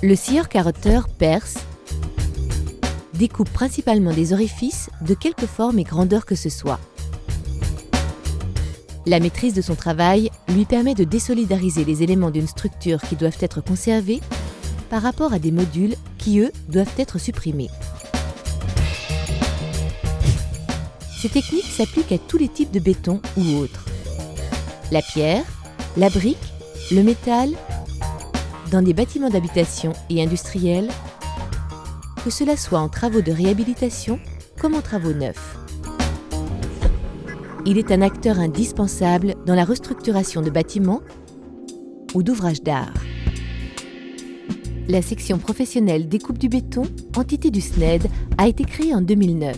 Le scieur-carotteur perce, découpe principalement des orifices de quelque forme et grandeur que ce soit. La maîtrise de son travail lui permet de désolidariser les éléments d'une structure qui doivent être conservés par rapport à des modules qui, eux, doivent être supprimés. Ces techniques s'appliquent à tous les types de béton ou autres. La pierre, la brique, le métal, dans des bâtiments d'habitation et industriels, que cela soit en travaux de réhabilitation comme en travaux neufs. Il est un acteur indispensable dans la restructuration de bâtiments ou d'ouvrages d'art. La section professionnelle découpe du béton, entité du SNED, a été créée en 2009.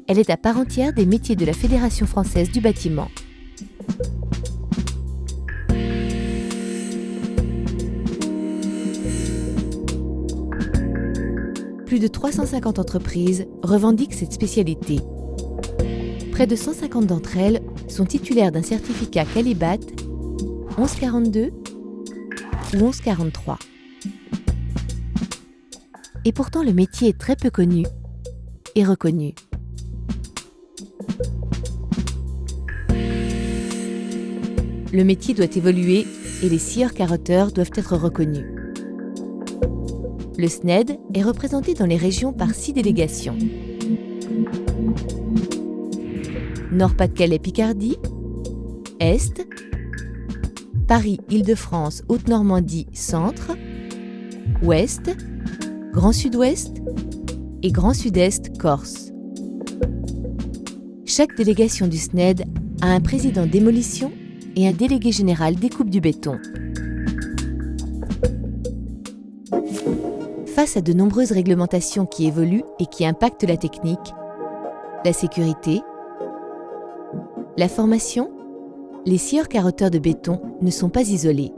Elle est à part entière des métiers de la Fédération française du bâtiment. Plus de 350 entreprises revendiquent cette spécialité. Près de 150 d'entre elles sont titulaires d'un certificat Qualibat 1142 ou 1143. Et pourtant, le métier est très peu connu et reconnu. Le métier doit évoluer et les scieurs-carotteurs doivent être reconnus. Le SNED est représenté dans les régions par 6 délégations. Nord-Pas-de-Calais-Picardie, Est, Paris-Île-de-France, Haute-Normandie, Centre, Ouest, Grand Sud-Ouest et Grand Sud-Est, Corse. Chaque délégation du SNED a un président démolition et un délégué général découpe du béton. Face à de nombreuses réglementations qui évoluent et qui impactent la technique, la sécurité, la formation, les scieurs-carotteurs de béton ne sont pas isolés.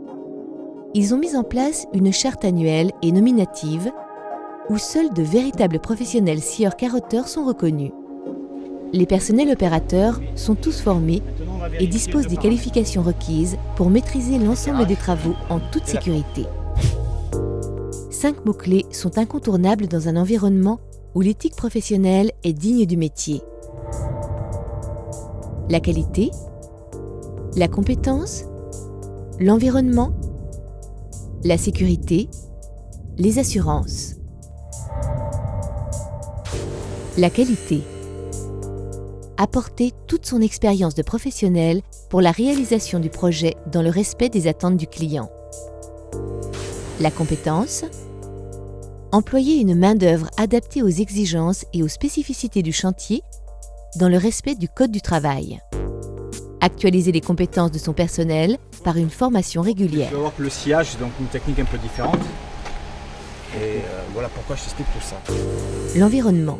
Ils ont mis en place une charte annuelle et nominative où seuls de véritables professionnels scieurs-carotteurs sont reconnus. Les personnels opérateurs sont tous formés et disposent des qualifications requises pour maîtriser l'ensemble des travaux en toute sécurité. 5 mots-clés sont incontournables dans un environnement où l'éthique professionnelle est digne du métier. La qualité, la compétence, l'environnement, la sécurité, les assurances. La qualité. Apporter toute son expérience de professionnel pour la réalisation du projet dans le respect des attentes du client. La compétence. Employer une main-d'œuvre adaptée aux exigences et aux spécificités du chantier dans le respect du Code du travail. Actualiser les compétences de son personnel par une formation régulière. Tu vas voir que le sciage, c'est donc une technique un peu différente. Et voilà pourquoi je t'explique tout ça. L'environnement.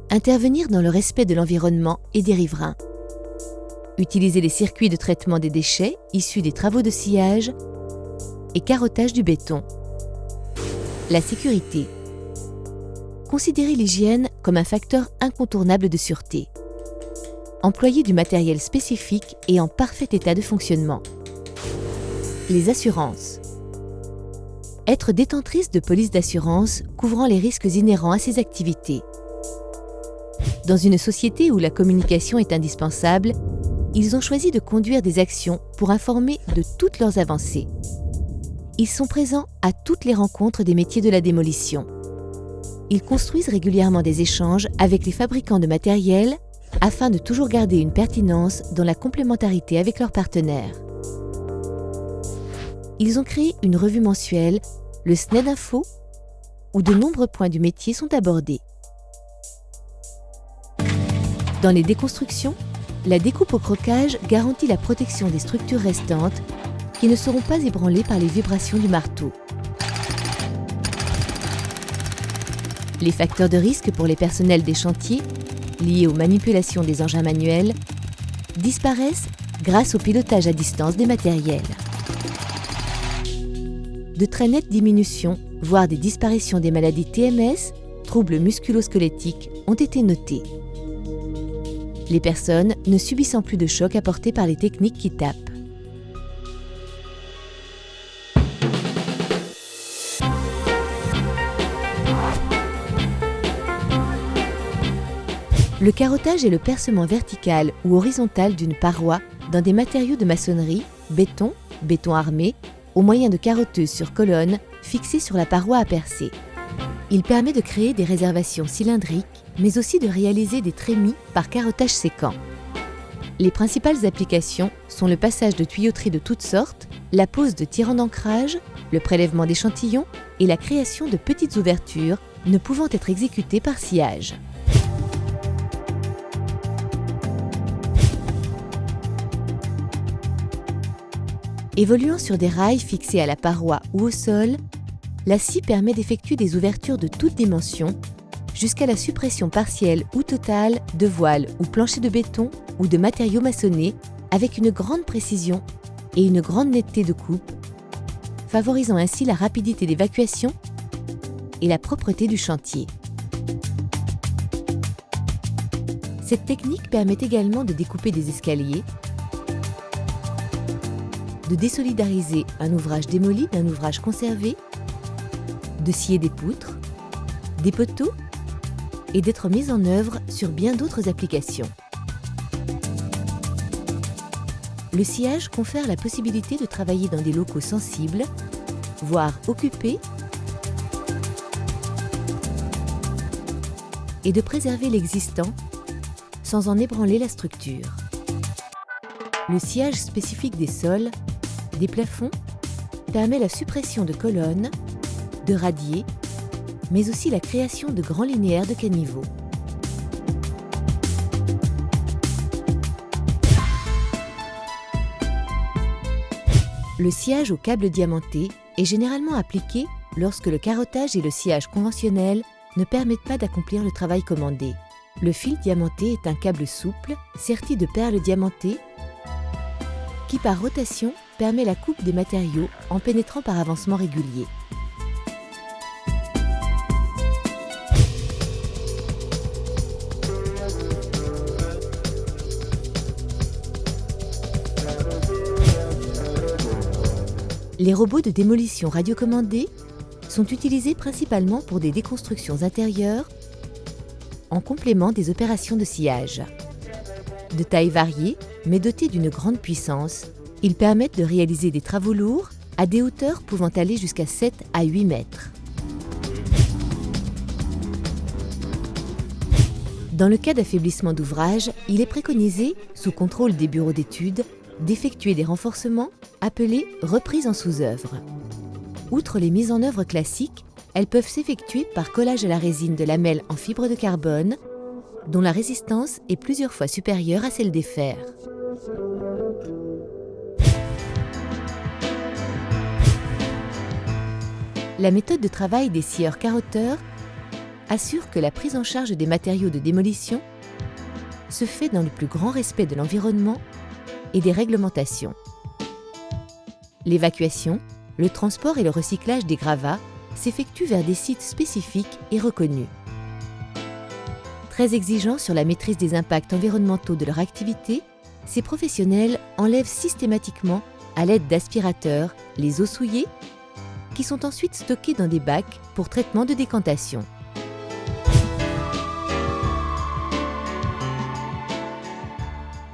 Intervenir dans le respect de l'environnement et des riverains. Utiliser les circuits de traitement des déchets issus des travaux de sciage et carottage du béton. La sécurité. Considérer l'hygiène comme un facteur incontournable de sûreté. Employer du matériel spécifique et en parfait état de fonctionnement. Les assurances. Être détentrice de polices d'assurance couvrant les risques inhérents à ces activités. Dans une société où la communication est indispensable, ils ont choisi de conduire des actions pour informer de toutes leurs avancées. Ils sont présents à toutes les rencontres des métiers de la démolition. Ils construisent régulièrement des échanges avec les fabricants de matériel afin de toujours garder une pertinence dans la complémentarité avec leurs partenaires. Ils ont créé une revue mensuelle, le SNED Info, où de nombreux points du métier sont abordés. Dans les déconstructions, la découpe au croquage garantit la protection des structures restantes qui ne seront pas ébranlées par les vibrations du marteau. Les facteurs de risque pour les personnels des chantiers, liés aux manipulations des engins manuels, disparaissent grâce au pilotage à distance des matériels. De très nettes diminutions, voire des disparitions des maladies TMS, troubles musculo-squelettiques, ont été notées. Les personnes ne subissant plus de chocs apportés par les techniques qui tapent. Le carottage est le percement vertical ou horizontal d'une paroi dans des matériaux de maçonnerie, béton, béton armé, au moyen de carotteuses sur colonnes fixées sur la paroi à percer. Il permet de créer des réservations cylindriques, mais aussi de réaliser des trémies par carottage séquent. Les principales applications sont le passage de tuyauteries de toutes sortes, la pose de tirants d'ancrage, le prélèvement d'échantillons et la création de petites ouvertures ne pouvant être exécutées par sciage. Évoluant sur des rails fixés à la paroi ou au sol, la scie permet d'effectuer des ouvertures de toutes dimensions jusqu'à la suppression partielle ou totale de voiles ou planchers de béton ou de matériaux maçonnés avec une grande précision et une grande netteté de coupe, favorisant ainsi la rapidité d'évacuation et la propreté du chantier. Cette technique permet également de découper des escaliers, de désolidariser un ouvrage démoli d'un ouvrage conservé, de scier des poutres, des poteaux et d'être mise en œuvre sur bien d'autres applications. Le sciage confère la possibilité de travailler dans des locaux sensibles, voire occupés, et de préserver l'existant sans en ébranler la structure. Le sciage spécifique des sols, des plafonds, permet la suppression de colonnes, de radiers, mais aussi la création de grands linéaires de caniveaux. Le sciage au câble diamanté est généralement appliqué lorsque le carottage et le sciage conventionnel ne permettent pas d'accomplir le travail commandé. Le fil diamanté est un câble souple, serti de perles diamantées, qui par rotation permet la coupe des matériaux en pénétrant par avancement régulier. Les robots de démolition radiocommandés sont utilisés principalement pour des déconstructions intérieures en complément des opérations de sciage. De taille variée, mais dotés d'une grande puissance, ils permettent de réaliser des travaux lourds à des hauteurs pouvant aller jusqu'à 7 à 8 mètres. Dans le cas d'affaiblissement d'ouvrage, il est préconisé, sous contrôle des bureaux d'études, d'effectuer des renforcements appelés reprises en sous-œuvre. Outre les mises en œuvre classiques, elles peuvent s'effectuer par collage à la résine de lamelles en fibre de carbone, dont la résistance est plusieurs fois supérieure à celle des fers. La méthode de travail des scieurs carotteurs assure que la prise en charge des matériaux de démolition se fait dans le plus grand respect de l'environnement et des réglementations. L'évacuation, le transport et le recyclage des gravats s'effectuent vers des sites spécifiques et reconnus. Très exigeants sur la maîtrise des impacts environnementaux de leur activité, ces professionnels enlèvent systématiquement, à l'aide d'aspirateurs, les eaux souillées, qui sont ensuite stockées dans des bacs pour traitement de décantation.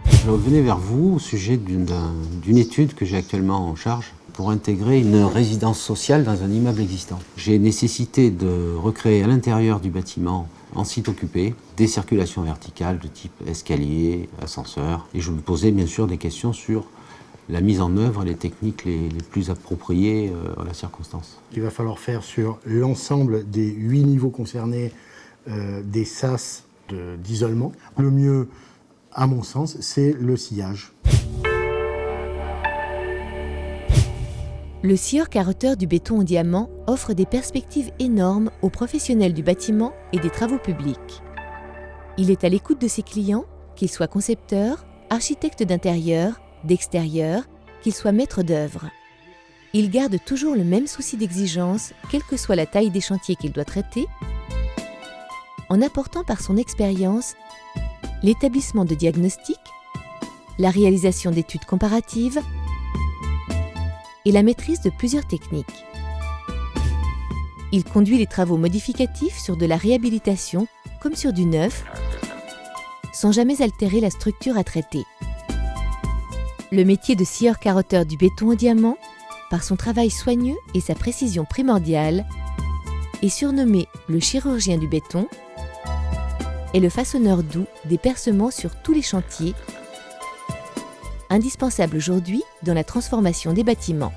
Je venais vers vous au sujet d'une étude que j'ai actuellement en charge pour intégrer une résidence sociale dans un immeuble existant. J'ai nécessité de recréer à l'intérieur du bâtiment, en site occupé, des circulations verticales de type escalier, ascenseur. Et je me posais bien sûr des questions sur la mise en œuvre, les techniques les plus appropriées à la circonstance. Il va falloir faire sur l'ensemble des 8 niveaux concernés des sas d'isolement. Le mieux, à mon sens, c'est le sciage. Le scieur carotteur du béton au diamant offre des perspectives énormes aux professionnels du bâtiment et des travaux publics. Il est à l'écoute de ses clients, qu'ils soient concepteurs, architectes d'intérieur, d'extérieur, qu'ils soient maîtres d'œuvre. Il garde toujours le même souci d'exigence, quelle que soit la taille des chantiers qu'il doit traiter, en apportant par son expérience l'établissement de diagnostics, la réalisation d'études comparatives et la maîtrise de plusieurs techniques. Il conduit les travaux modificatifs sur de la réhabilitation comme sur du neuf sans jamais altérer la structure à traiter. Le métier de scieur-carotteur du béton au diamant, par son travail soigneux et sa précision primordiale, est surnommé le chirurgien du béton et le façonneur doux des percements sur tous les chantiers, indispensable aujourd'hui dans la transformation des bâtiments.